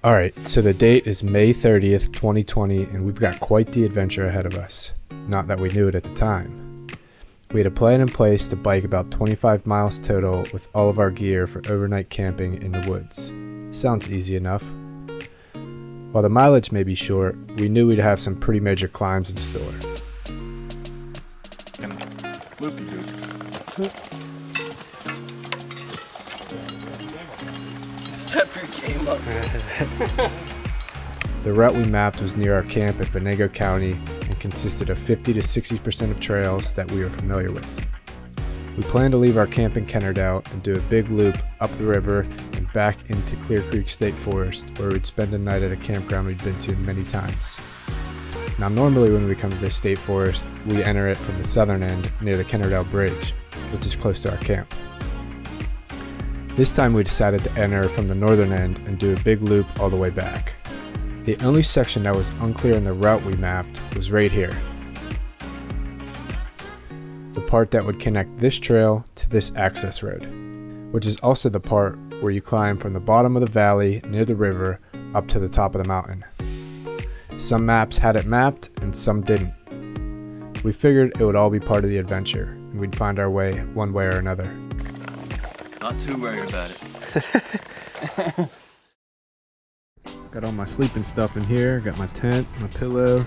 Alright, so the date is May 30th, 2020, and we've got quite the adventure ahead of us. Not that we knew it at the time. We had a plan in place to bike about 25 miles total with all of our gear for overnight camping in the woods. Sounds easy enough. While the mileage may be short, we knew we'd have some pretty major climbs in store. Step your game up. The route we mapped was near our camp in Venango County and consisted of 50 to 60% of trails that we were familiar with. We planned to leave our camp in Kennerdale and do a big loop up the river and back into Clear Creek State Forest, where we'd spend a night at a campground we'd been to many times. Now normally when we come to this state forest, we enter it from the southern end near the Kennerdale Bridge, which is close to our camp. This time we decided to enter from the northern end and do a big loop all the way back. The only section that was unclear in the route we mapped was right here. The part that would connect this trail to this access road, which is also the part where you climb from the bottom of the valley near the river up to the top of the mountain. Some maps had it mapped and some didn't. We figured it would all be part of the adventure and we'd find our way one way or another. Not too worried about it. Got all my sleeping stuff in here. Got my tent, my pillow,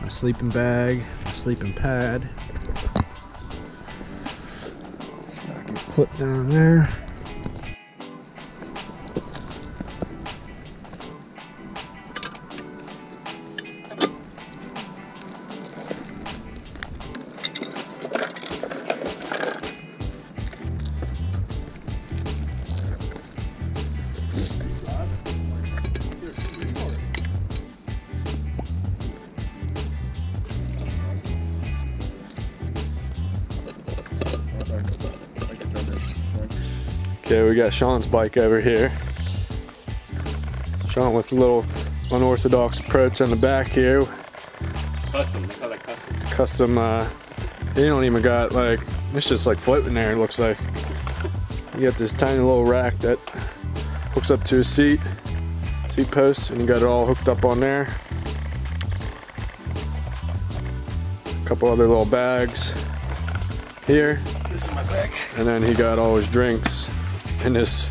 my sleeping bag, my sleeping pad. I can put down there. Okay, we got Sean's bike over here. Sean with a little unorthodox approach on the back here. Custom, they call that custom. Custom, they don't even got like, it's just like floating there, it looks like. You got this tiny little rack that hooks up to a seat post, and you got it all hooked up on there. A couple other little bags here. This is my bag. And then he got all his drinks in this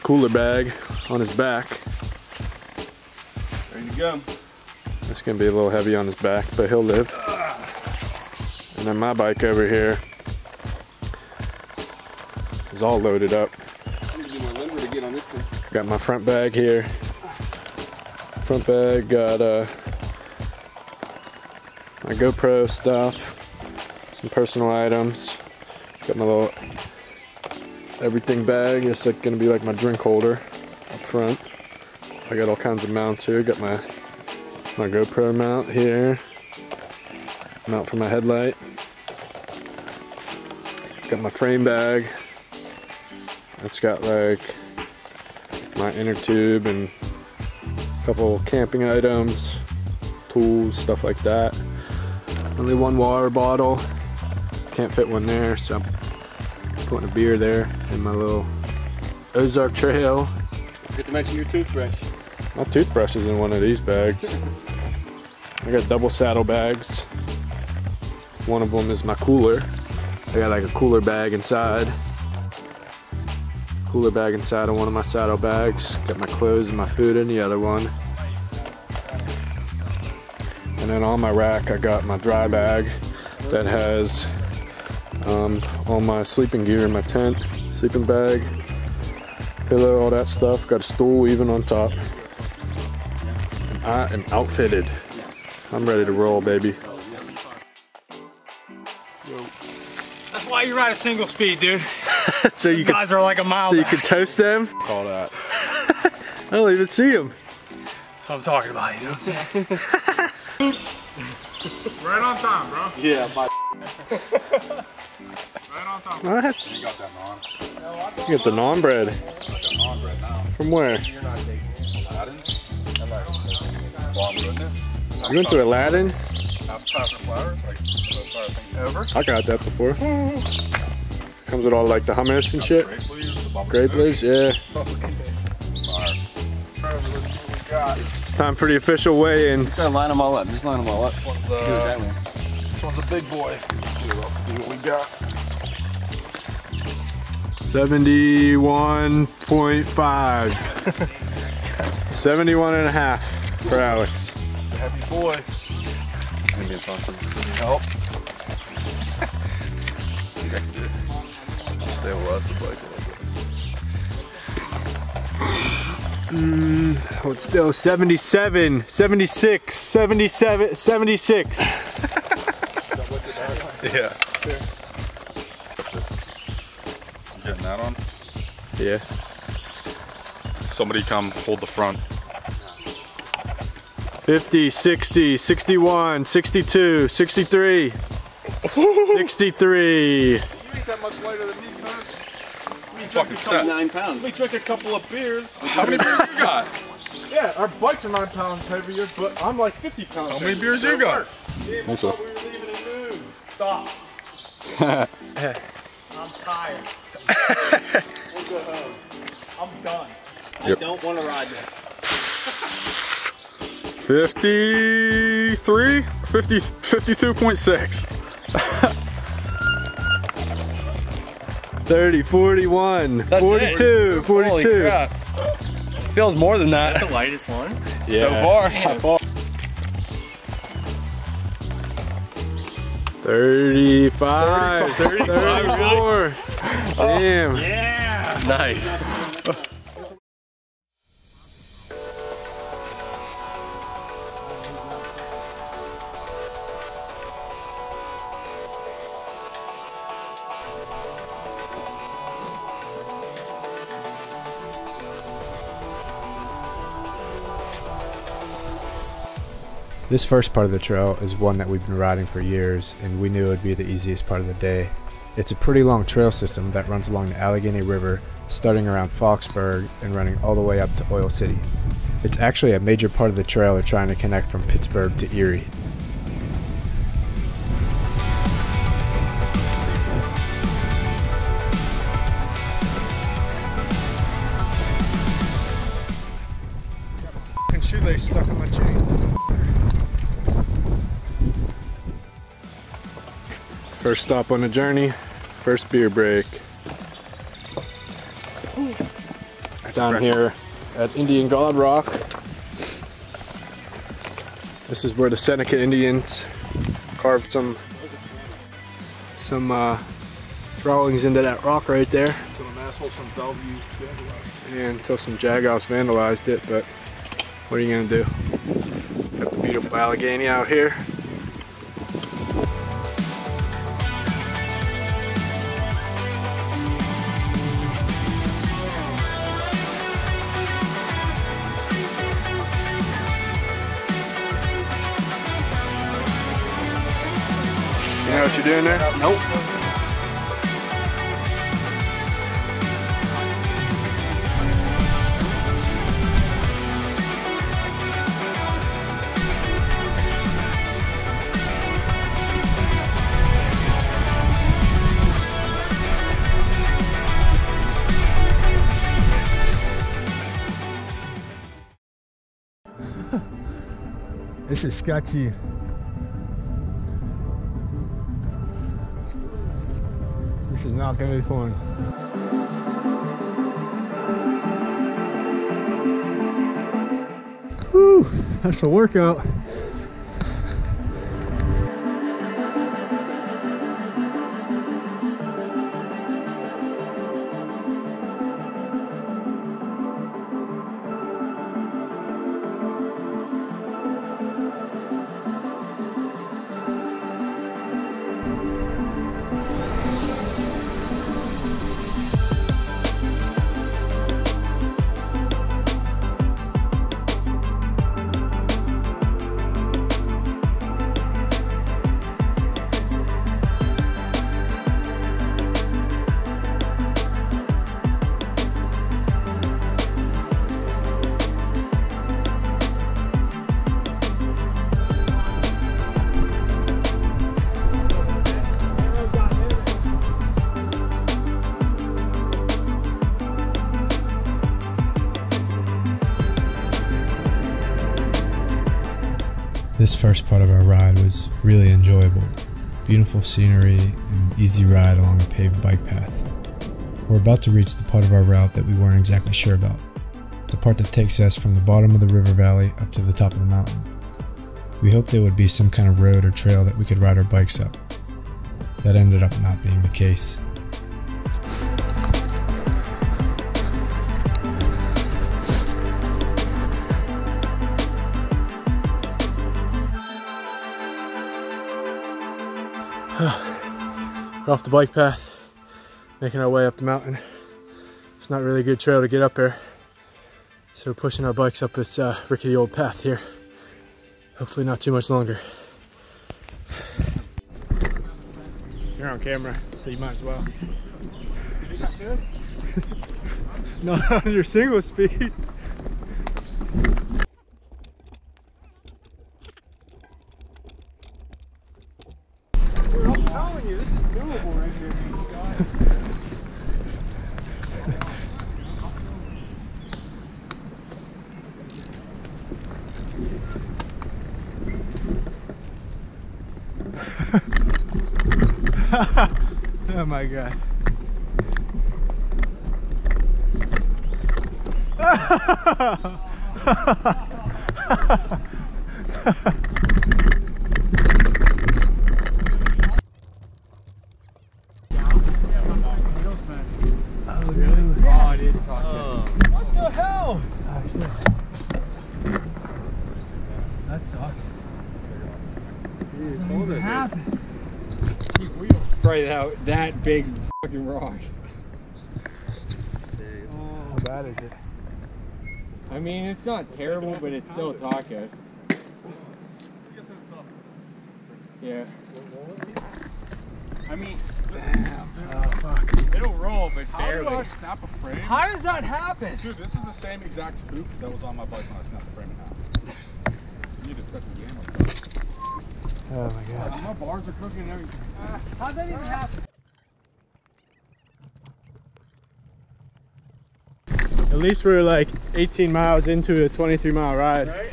cooler bag on his back. Ready to go. It's gonna be a little heavy on his back, but he'll live. And then my bike over here is all loaded up. I'm gonna do my limber to get on this thing. Got my front bag here. Front bag got my GoPro stuff, some personal items. Got my little everything bag. It's like gonna be like my drink holder up front. I got all kinds of mounts here. Got my GoPro mount here. Mount for my headlight. Got my frame bag. It's got like my inner tube and a couple camping items, tools, stuff like that. Only one water bottle. Can't fit one there, so I'm putting a beer there in my little Ozark Trail. Forget to mention your toothbrush. My toothbrush is in one of these bags. I got double saddle bags. One of them is my cooler. I got like a cooler bag inside. Cooler bag inside of one of my saddle bags. Got my clothes and my food in the other one. And then on my rack I got my dry bag that has all my sleeping gear in my tent, sleeping bag, pillow, all that stuff. Got a stool even on top. And I am outfitted. I'm ready to roll, baby. That's why you ride a single speed, dude. So you guys are like a mile so you back. can toast them? Call that. I don't even see them. That's what I'm talking about, you know what I'm saying? Right on time, bro. Yeah, my Right on time. What? You got that naan. You got the naan bread. Got naan bread now. From where? Aladdin's? And like, bomb goodness. You went to Aladdin's? Appetizer flowers, like the flower thing ever. I got that before. Comes with all like the hummus and shit. Grape leaves, the bubble Grape leaves, yeah. Fire. got. It's time for the official weigh-ins. Gotta line them all up. Just line them all up. This one's Do it that way. this one's a big boy. See what we got. 71.5. 71 and a half for Alex. It's a heavy boy. Maybe it's awesome. Nope. Stay with us, like Hold still. 77, 76, 77, 76. yeah. Getting that on? Yeah. Somebody come hold the front. 50, 60, 61, 62, 63, 63. You ain't that much lighter than me, man. Fucking set. 9 pounds. We drank a couple of beers. How many beers you got? Yeah, our bikes are 9 pounds heavier, but I'm like 50 pounds How many heavier, beers so you it got? works. Yeah, Think so. we were leaving in noon. Stop. I'm tired. We'll go home. I'm done. Yep. I don't want to ride this. 53, 52.6. 30, 41, That's 42, 42. Feels more than that. That's the lightest one Yeah. so far. 35, 34. Damn. Yeah. Nice. This first part of the trail is one that we've been riding for years, and we knew it would be the easiest part of the day. It's a pretty long trail system that runs along the Allegheny River, starting around Foxburg and running all the way up to Oil City. It's actually a major part of the trail they're trying to connect from Pittsburgh to Erie. Shoelace stuck in my chain. First stop on the journey, first beer break. Down here at Indian God Rock. This is where the Seneca Indians carved some drawings into that rock right there. So an asshole from Bellevue vandalized. And until some Jagows vandalized it, but what are you gonna do? Got the beautiful Allegheny out here. You know what you're doing there? Nope. This is sketchy. This is not gonna be fun. Whew, that's a workout. This first part of our ride was really enjoyable. Beautiful scenery and easy ride along a paved bike path. We're about to reach the part of our route that we weren't exactly sure about. The part that takes us from the bottom of the river valley up to the top of the mountain. We hoped there would be some kind of road or trail that we could ride our bikes up. That ended up not being the case. We're off the bike path, making our way up the mountain. It's not really a good trail to get up here, so we're pushing our bikes up this rickety old path here. Hopefully not too much longer. You're on camera, so you might as well. Not on your single speed. I'm telling you, this is doable right here. Oh my god. Oh, it is toxic. What the hell? Oh, shit. That sucks. Dude, What happened? Right out that big fucking rock. how bad is it? I mean, it's not terrible, but it's still Taka. Yeah. I mean, Oh fuck. it'll roll, but How do barely. I Snap a frame? How does that happen? Dude, this is the same exact hoop that was on my bike when I snapped the frame in half. You need to check the game up there. Oh my god. My bars are cooking and everything. How'd that even happen? At least we're like 18 miles into a 23-mile ride. Right?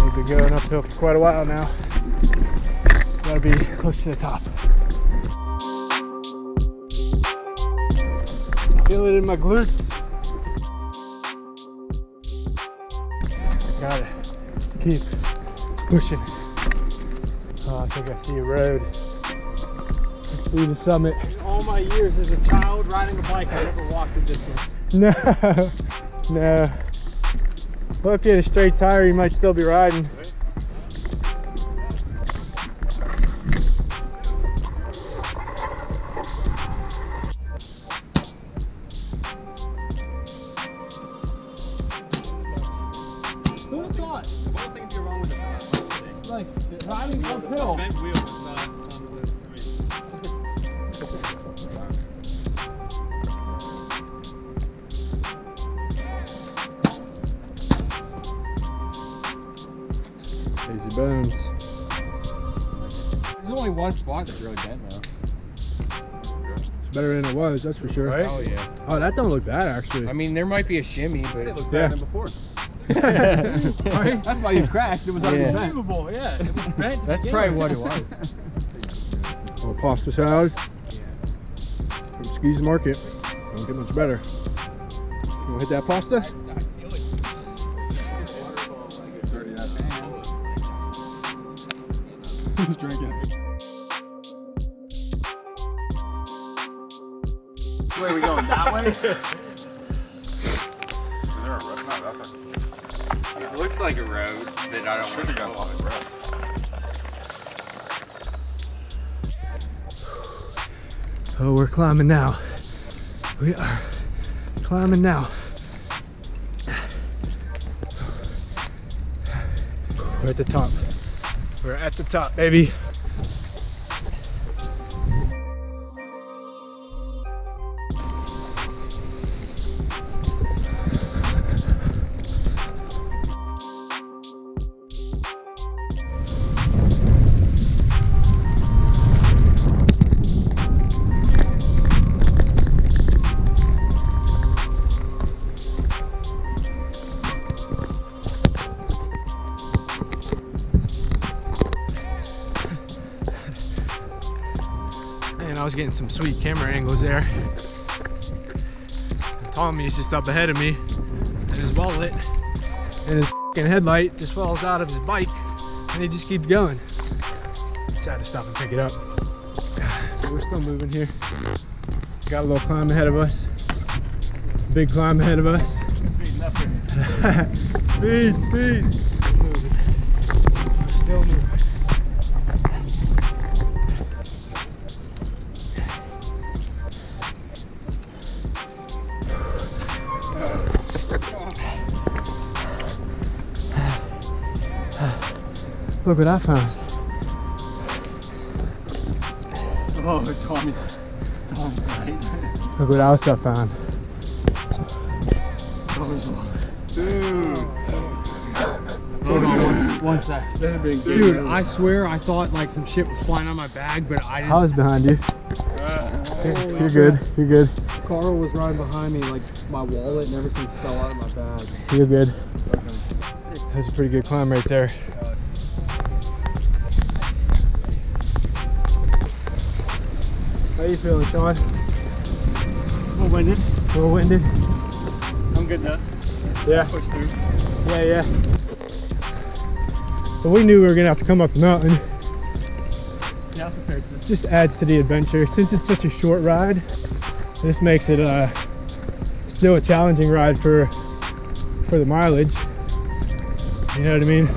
We've been going uphill for quite a while now. Gotta be close to the top. Feel it in my glutes. Gotta keep pushing. Oh, I think I see a road. Let's see the summit. In all my years as a child riding a bike, I never walked it this way. No, no. Well, if you had a straight tire, you might still be riding. Who would have thought? One of the things you're wrong with the tire. Like, riding uphill. Bent wheel is not on the list for me. Easy bones. There's only one spot that's really bent though. It's better than it was, that's for sure. Right? Oh yeah. Oh, that don't look bad actually. I mean, there might be a shimmy, but It looks Yeah. better than before. Right? That's why you crashed. It was already Yeah. bent. Unbelievable, yeah. It was bent to that's begin probably with. what it was. Oh, pasta salad. From Ski's Market. Don't get much better. You wanna hit that pasta? It's already that hands. Who's drinking? Where are we going? That way? It looks like a road that I don't want to go on. Oh, we're climbing now. We are climbing now. We're at the top. We're at the top, baby. And I was getting some sweet camera angles there. And Tommy's just up ahead of me, and his wallet and his f***ing headlight just falls out of his bike, and he just keeps going. Sad to stop and pick it up. So we're still moving here. Got a little climb ahead of us. Big climb ahead of us. Speed, speed. Still moving. Still moving. Look what I found. Oh, Tommy's right. Look what else I found. Dude. Hold on one sec. Dude, I swear I thought like some shit was flying on my bag, but I didn't. I was behind you. You're good. You're good. Carl was right behind me, like my wallet and everything fell out of my bag. You're good. That's a pretty good climb right there. How you feeling, Sean? A little winded. A little winded? I'm good now. Yeah. Push through. Yeah. But we knew we were gonna have to come up the mountain. Yeah, I was prepared for this. Just adds to the adventure. Since it's such a short ride, this makes it still a challenging ride for the mileage. You know what I mean?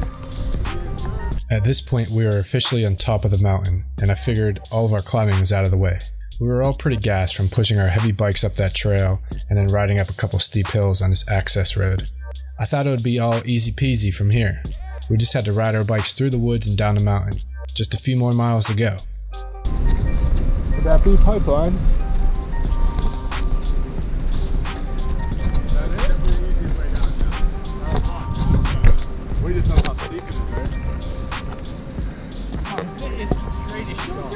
At this point, we were officially on top of the mountain, and I figured all of our climbing was out of the way. We were all pretty gassed from pushing our heavy bikes up that trail and then riding up a couple steep hills on this access road. I thought it would be all easy peasy from here. We just had to ride our bikes through the woods and down the mountain. Just a few more miles to go. Would that be pipeline? We just know how steep it is, right? It's straight as shot.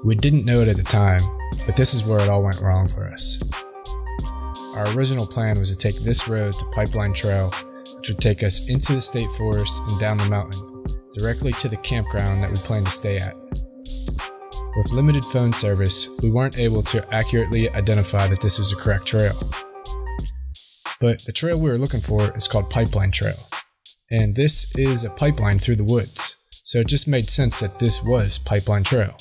We didn't know it at the time, but this is where it all went wrong for us. Our original plan was to take this road to Pipeline Trail, which would take us into the state forest and down the mountain, directly to the campground that we planned to stay at. With limited phone service, we weren't able to accurately identify that this was the correct trail. But the trail we were looking for is called Pipeline Trail, and this is a pipeline through the woods, so it just made sense that this was Pipeline Trail.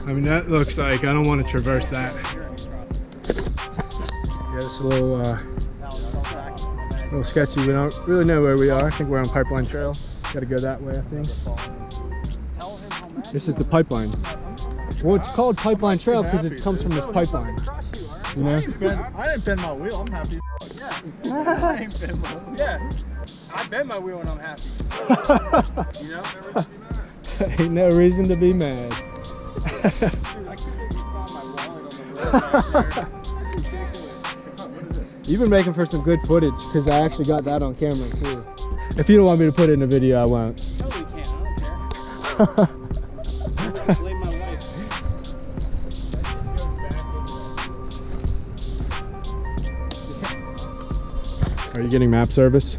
I mean, that looks like I don't want to traverse that. Yeah, it's a little sketchy. We don't really know where we are. I think we're on Pipeline Trail. Got to go that way, I think. This is the pipeline. Well, it's called Pipeline Trail because it comes from this pipeline. You know? I didn't bend my wheel. I'm happy. I ain't bend my wheel. Yeah. I bend my wheel and I'm happy. You know? Ain't no reason to be mad. Dude, I completely found my wallet on the road back there. That's ridiculous. What is this? You've been making for some good footage because I actually got that on camera too. If you don't want me to put it in a video, I won't. Totally can. I don't care. Blame my wife. Are you getting map service?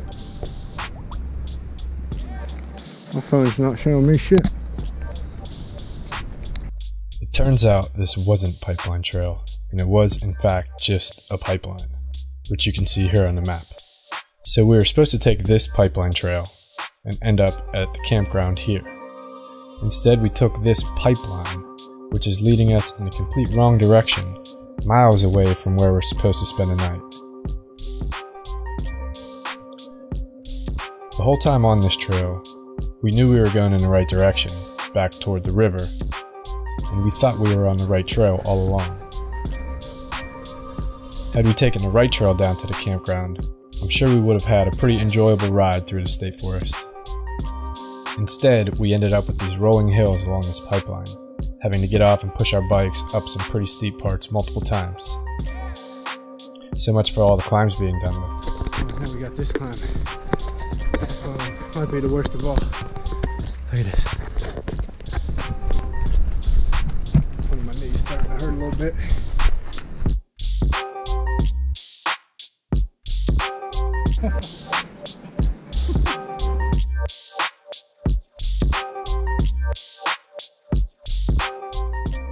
My phone's not showing me shit. It turns out this wasn't Pipeline Trail, and it was in fact just a pipeline, which you can see here on the map. So we were supposed to take this Pipeline Trail and end up at the campground here. Instead, we took this pipeline, which is leading us in the complete wrong direction, miles away from where we're supposed to spend the night. The whole time on this trail, we knew we were going in the right direction, back toward the river, and we thought we were on the right trail all along. Had we taken the right trail down to the campground, I'm sure we would have had a pretty enjoyable ride through the state forest. Instead, we ended up with these rolling hills along this pipeline, having to get off and push our bikes up some pretty steep parts multiple times. So much for all the climbs being done with. And then we got this climb. This one might be the worst of all. Look at this. One of my knees starting to hurt a little bit.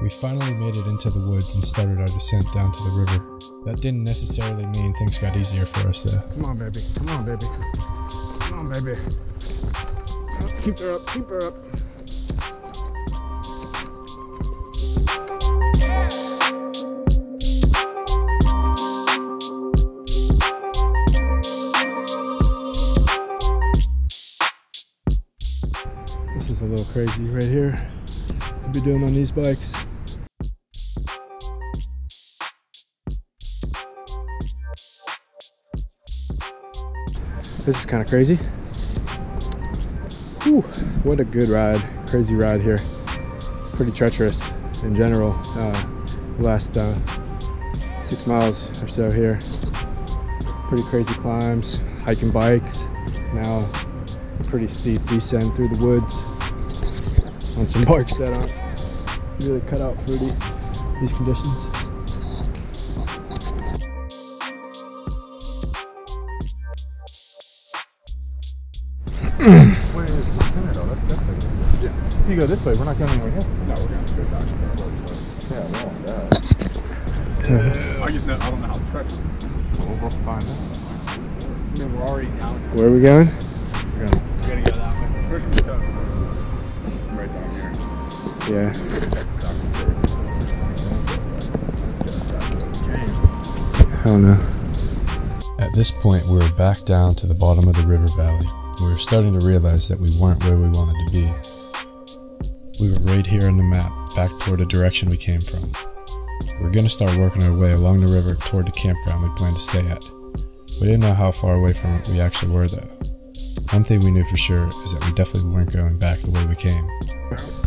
We finally made it into the woods and started our descent down to the river. That didn't necessarily mean things got easier for us though. Come on, baby. Come on, baby. Come on, baby. Oh, keep her up. Keep her up. This is a little crazy right here to be doing on these bikes. This is kind of crazy. Whew, what a good ride. Crazy ride here. Pretty treacherous in general. The last 6 miles or so here. Pretty crazy climbs, hiking bikes. Now a pretty steep descent through the woods on some bikes that aren't really cut out for these conditions. You go this way, we're not going anywhere here. No, we're going to go back. Yeah, we're on that. I don't know how treacherous it is. We'll find out. I mean, we're already down. Where are we going? We're gonna go that way. Where's the go? Right down here. Yeah. I don't know. At this point, we were back down to the bottom of the river valley. We were starting to realize that we weren't where we wanted to be. We were right here on the map, back toward the direction we came from. We were going to start working our way along the river toward the campground we planned to stay at. We didn't know how far away from it we actually were though. One thing we knew for sure is that we definitely weren't going back the way we came.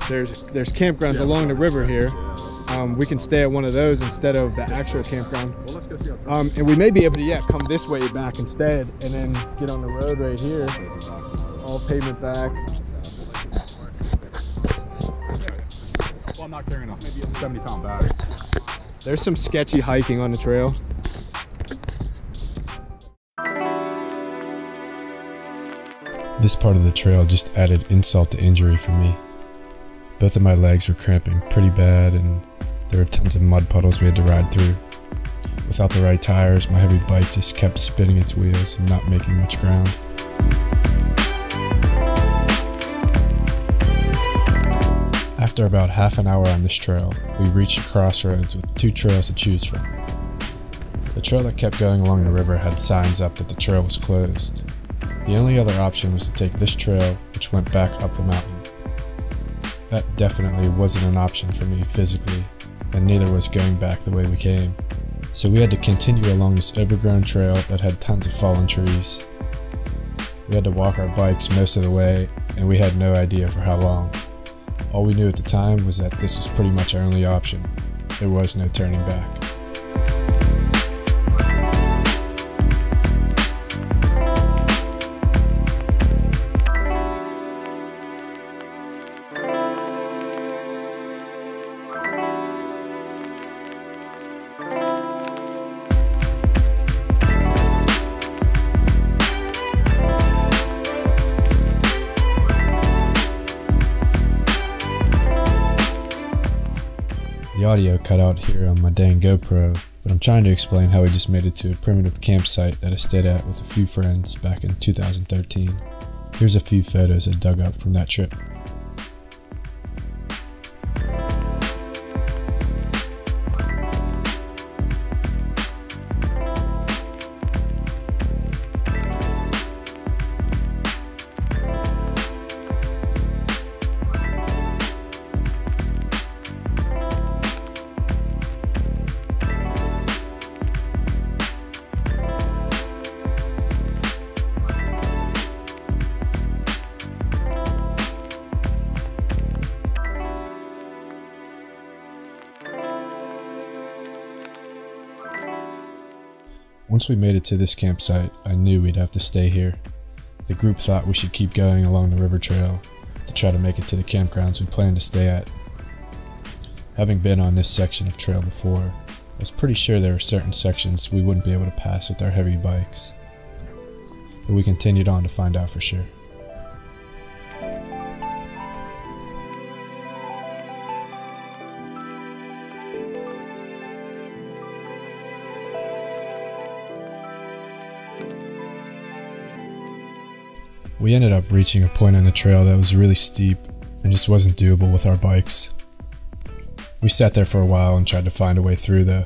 There's campgrounds along the river here. We can stay at one of those instead of the actual campground. Well, let's go see our And we may be able to come this way back instead and then get on the road right here. All pavement back. Well, I'm not carrying a 70-pound battery. There's some sketchy hiking on the trail. This part of the trail just added insult to injury for me. Both of my legs were cramping pretty bad and there were tons of mud puddles we had to ride through. Without the right tires, my heavy bike just kept spinning its wheels and not making much ground. After about half an hour on this trail, we reached a crossroads with 2 trails to choose from. The trail that kept going along the river had signs up that the trail was closed. The only other option was to take this trail, which went back up the mountain. That definitely wasn't an option for me physically, and neither was going back the way we came. So we had to continue along this overgrown trail that had tons of fallen trees. We had to walk our bikes most of the way, and we had no idea for how long. All we knew at the time was that this was pretty much our only option. There was no turning back. The audio cut out here on my dang GoPro, but I'm trying to explain how we just made it to a primitive campsite that I stayed at with a few friends back in 2013. Here's a few photos I dug up from that trip. Once we made it to this campsite, I knew we'd have to stay here. The group thought we should keep going along the river trail to try to make it to the campgrounds we planned to stay at. Having been on this section of trail before, I was pretty sure there were certain sections we wouldn't be able to pass with our heavy bikes. But we continued on to find out for sure. We ended up reaching a point on the trail that was really steep and just wasn't doable with our bikes. We sat there for a while and tried to find a way through though.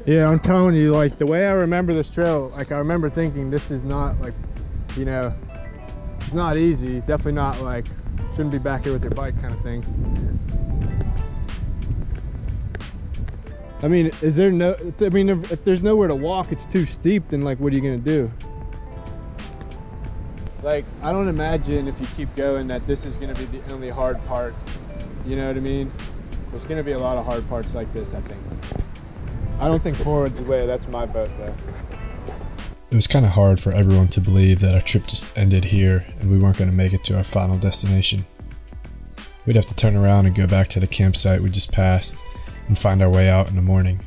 Yeah, I'm telling you, like, the way I remember this trail, like, I remember thinking this is not, like, you know, it's not easy. Definitely not, like, shouldn't be back here with your bike kind of thing. I mean, is there no, I mean, if there's nowhere to walk, it's too steep, then, like, what are you gonna do? Like, I don't imagine if you keep going that this is gonna be the only hard part. You know what I mean? There's gonna be a lot of hard parts like this, I think. I don't think forward's the way. That's my vote, though. It was kind of hard for everyone to believe that our trip just ended here and we weren't going to make it to our final destination. We'd have to turn around and go back to the campsite we just passed and find our way out in the morning.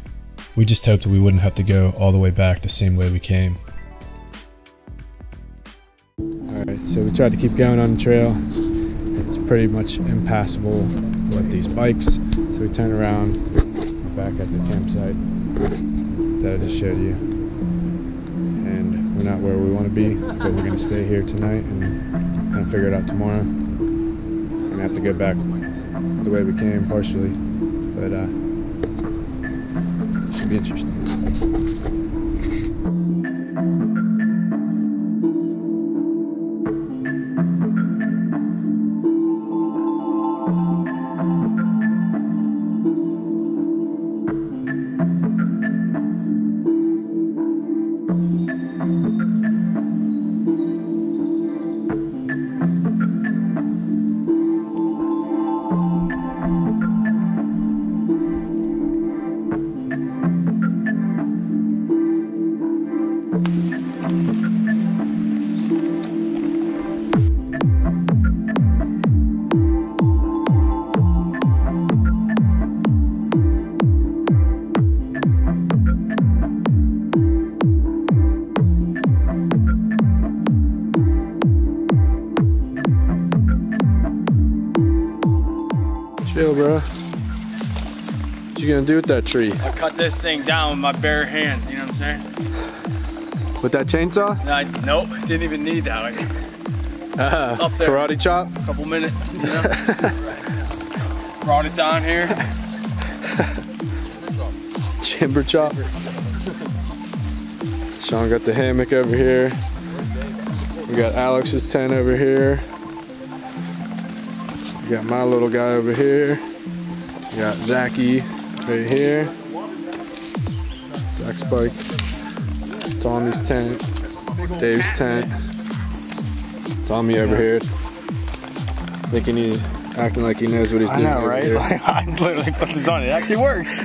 We just hoped that we wouldn't have to go all the way back the same way we came. Alright, so we tried to keep going on the trail. It's pretty much impassable with these bikes, so we turn around back at the campsite that I just showed you. And we're not where we want to be, but we're going to stay here tonight and kind of figure it out tomorrow. We're going to have to go back the way we came partially, but it should be interesting. Chill, bro. What you gonna do with that tree? I cut this thing down with my bare hands, you know what I'm saying? With that chainsaw? Nope, didn't even need that. Like, up there. Karate chop? A couple minutes, you know? Brought it down here. Timber chop. Sean got the hammock over here. We got Alex's tent over here. We got my little guy over here. We got Zachy right here. Zach's bike. Tommy's tent. Dave's tent. Tommy over here. Acting like he knows what he's doing. I know, right? Like, I literally put this on. It actually works.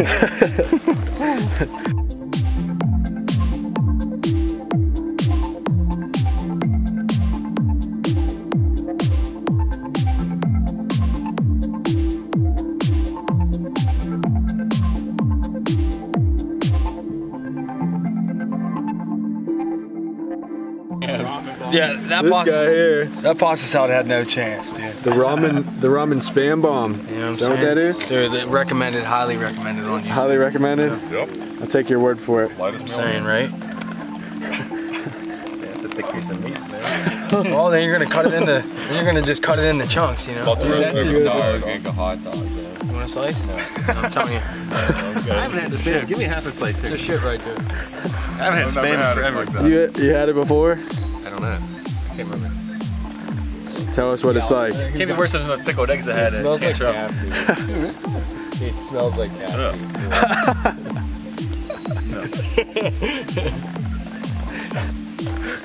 Yeah, that pasta salad had no chance, dude. The ramen spam bomb. You know what I'm saying? Is that what that is? Dude, recommended, highly recommended on you. Highly recommended? Yep. I'll take your word for it. Lightest I'm meal. saying, right? Yeah, it's a thick piece of meat, man. Well, then you're gonna cut it into, just cut it into chunks, you know? About the rest That of is it. not like a hot dog, though. You want a slice? No. I'm telling you. I haven't had spam. Give me half a slice here. There's shit right there. I haven't had I've never spam had it forever. like that. You had it before? I don't know. I can't remember. Tell us what it's like. It can't be worse than the pickled eggs I had. It smells like cat food. It smells like cat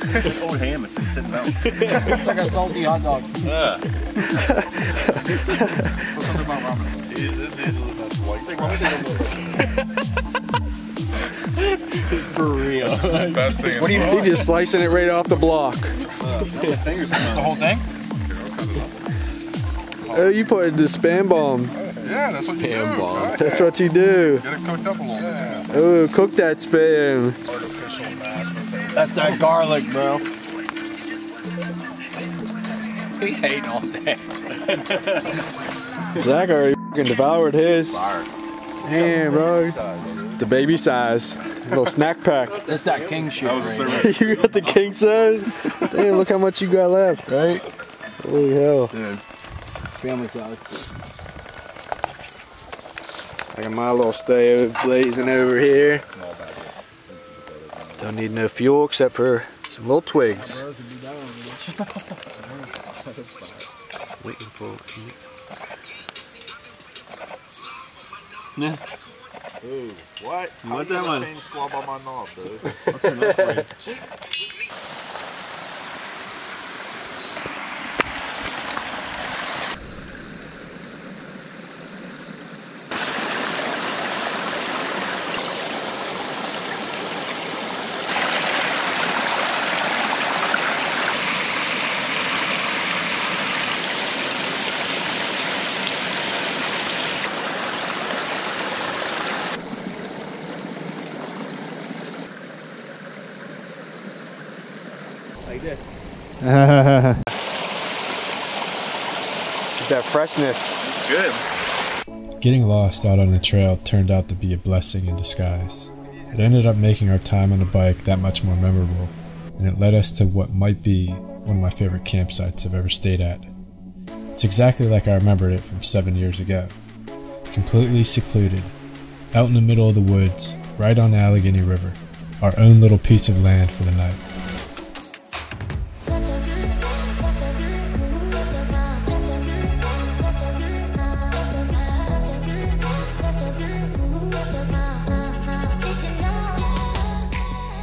It's an old ham. It's been sitting out. It's like a salty hot dog. Yeah. something about ramen. For real. Best thing. What do you? He just slicing it right off the block. The whole thing? Oh, you put in the spam bomb. Yeah, that's what you do. Right? That's what you do. Get it cooked up a little bit. Oh, cook that spam. That's that garlic, bro. He's hating all day. Zach already fucking devoured his. Damn, bro. The baby size. Little snack pack. That's that king shit. You got the king size? Damn, look how much you got left. Right? Holy hell. Dude. Family size. I got my little stove blazing over here. Don't need no fuel except for some little twigs. Waiting for it. Yeah. Dude, what? What's that one? Slob on my knob, dude. Like this. Get that freshness. It's good. Getting lost out on the trail turned out to be a blessing in disguise. It ended up making our time on the bike that much more memorable, and it led us to what might be one of my favorite campsites I've ever stayed at. It's exactly like I remembered it from 7 years ago. Completely secluded, out in the middle of the woods, right on the Allegheny River, our own little piece of land for the night.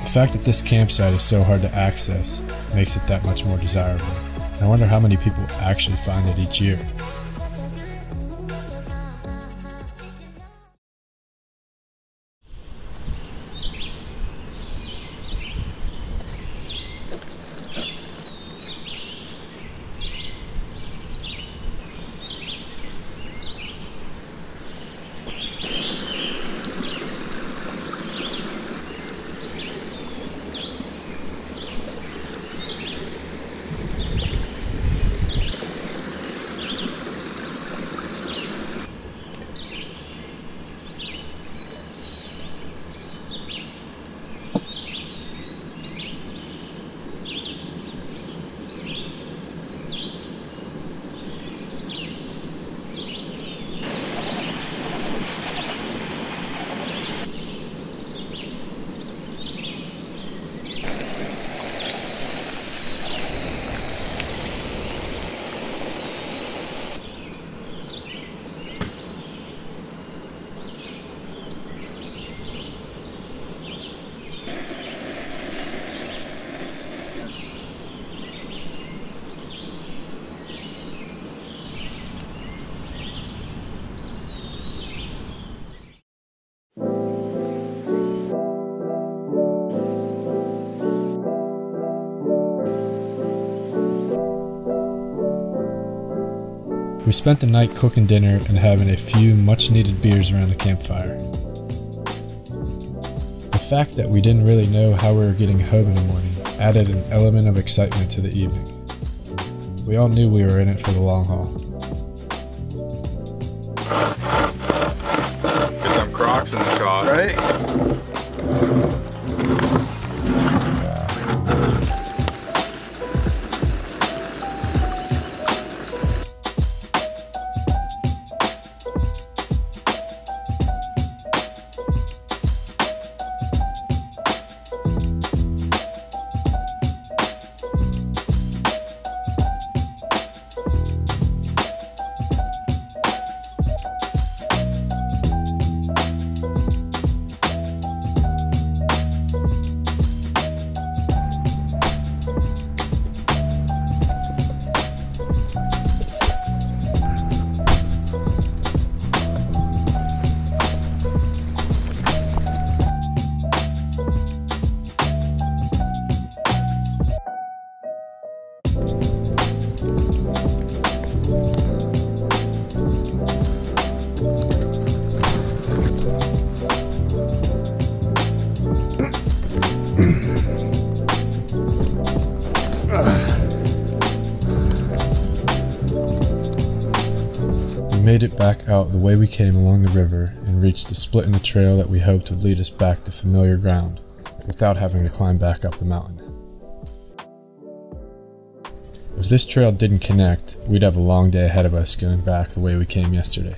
The fact that this campsite is so hard to access makes it that much more desirable. I wonder how many people actually find it each year. We spent the night cooking dinner and having a few much-needed beers around the campfire. The fact that we didn't really know how we were getting home in the morning added an element of excitement to the evening. We all knew we were in it for the long haul. Get them Crocs in the shot. Right? made it back out the way we came along the river and reached a split in the trail that we hoped would lead us back to familiar ground without having to climb back up the mountain. If this trail didn't connect, we'd have a long day ahead of us going back the way we came yesterday.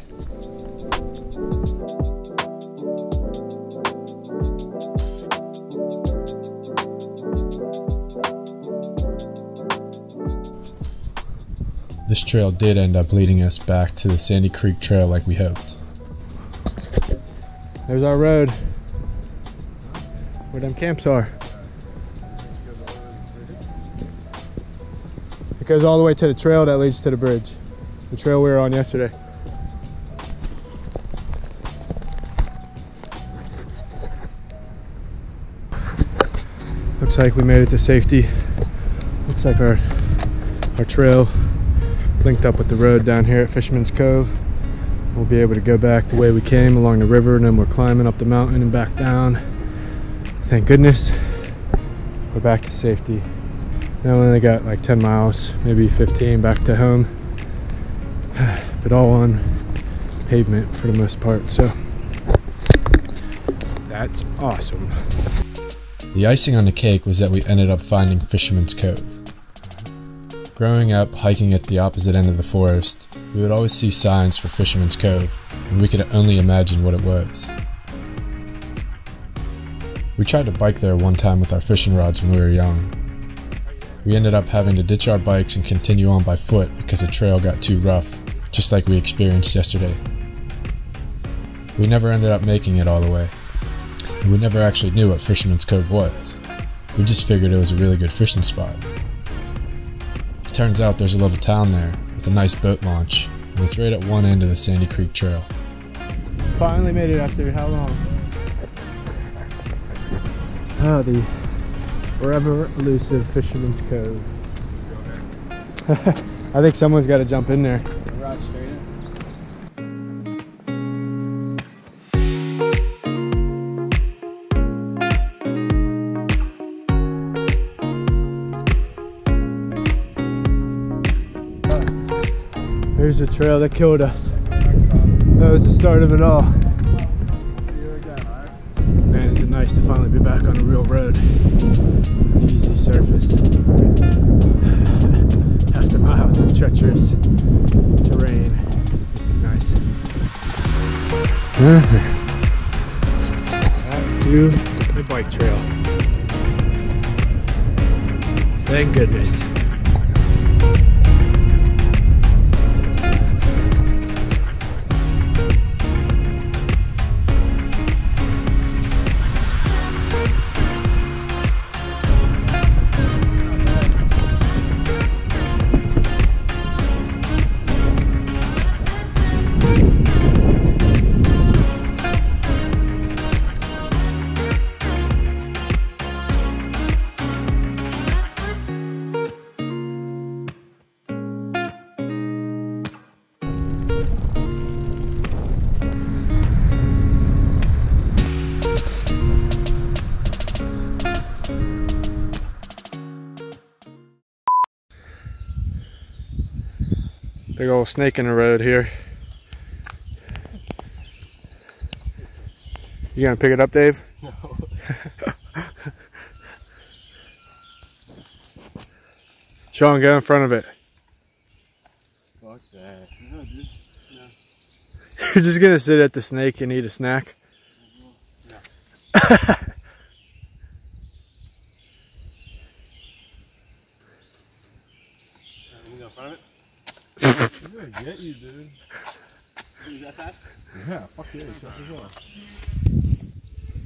This trail did end up leading us back to the Sandy Creek Trail like we hoped. There's our road. Where them camps are. It goes all the way to the trail that leads to the bridge. The trail we were on yesterday. Looks like we made it to safety. Looks like our trail linked up with the road down here at Fisherman's Cove. We'll be able to go back the way we came along the river, and then we're climbing up the mountain and back down. Thank goodness we're back to safety. Now we only got like 10 miles, maybe 15 back to home, but all on pavement for the most part, so that's awesome. The icing on the cake was that we ended up finding Fisherman's Cove. Growing up, hiking at the opposite end of the forest, we would always see signs for Fisherman's Cove, and we could only imagine what it was. We tried to bike there one time with our fishing rods when we were young. We ended up having to ditch our bikes and continue on by foot because the trail got too rough, just like we experienced yesterday. We never ended up making it all the way, and we never actually knew what Fisherman's Cove was. We just figured it was a really good fishing spot. Turns out there's a little town there with a nice boat launch, and it's right at one end of the Sandy Creek Trail. Finally made it after how long? Ah, the forever elusive Fisherman's Cove. I think someone's got to jump in there. Rod straight in. Here's the trail that killed us. That was the start of it all. Man, is it nice to finally be back on a real road. An easy surface. After miles of treacherous terrain. This is nice. Back to the bike trail. Thank goodness. Big old snake in the road here. You gonna pick it up, Dave? No. Sean, go in front of it. Fuck that. No, dude. No. You're just gonna sit at the snake and eat a snack? No. Let me go in front of it. He's gonna get you, dude. Is that fast? Yeah, fuck yeah, shut this off.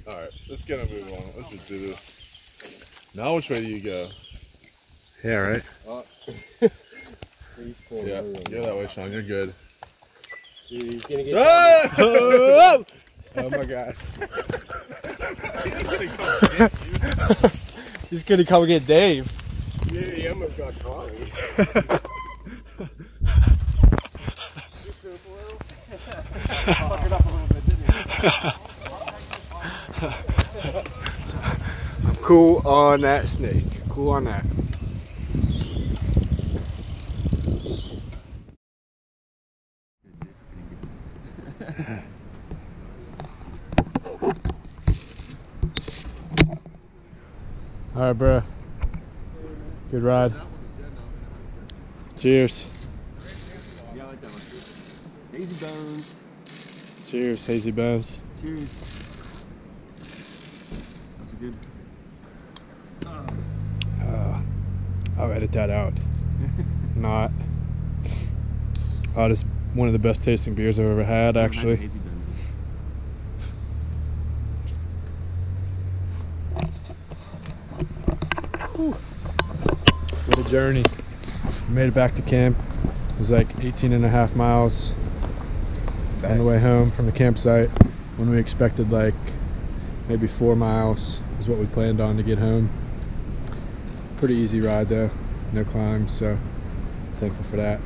Alright, let's get a move on. Let's just do this. Now which way do you go? Yeah, right. Yeah, go that way, Sean. You're good. Dude, he's gonna get Oh, oh my god. He's gonna come get Dave. Yeah, he almost got caught. Fuck it up a little bit, didn't I'm cool on that snake. Cool on that. All right, bro. Good ride. Cheers. Yeah, I like that one. Hazy Bones. Cheers, Hazy Bones. Cheers. That's good. I'll edit that out. Not. Oh, this is one of the best tasting beers I've ever had, actually. Hazy Bones. What a journey. We made it back to camp. It was like 18.5 miles on the way home from the campsite when we expected like maybe 4 miles is what we planned on to get home. Pretty easy ride though, no climbs, so thankful for that.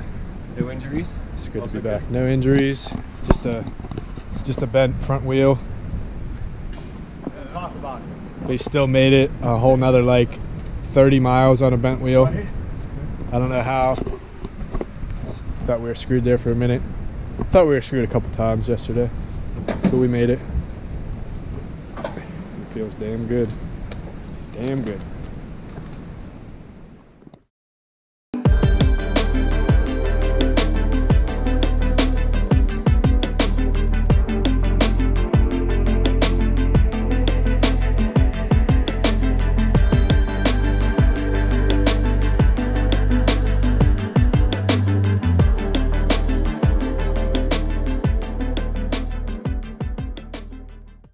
No injuries? It's good to be back. No injuries, just a bent front wheel. Talk about it. We still made it a whole nother like 30 miles on a bent wheel. I don't know how. Thought we were screwed there for a minute. Thought we were screwed a couple times yesterday, but we made it. It feels damn good. Damn good.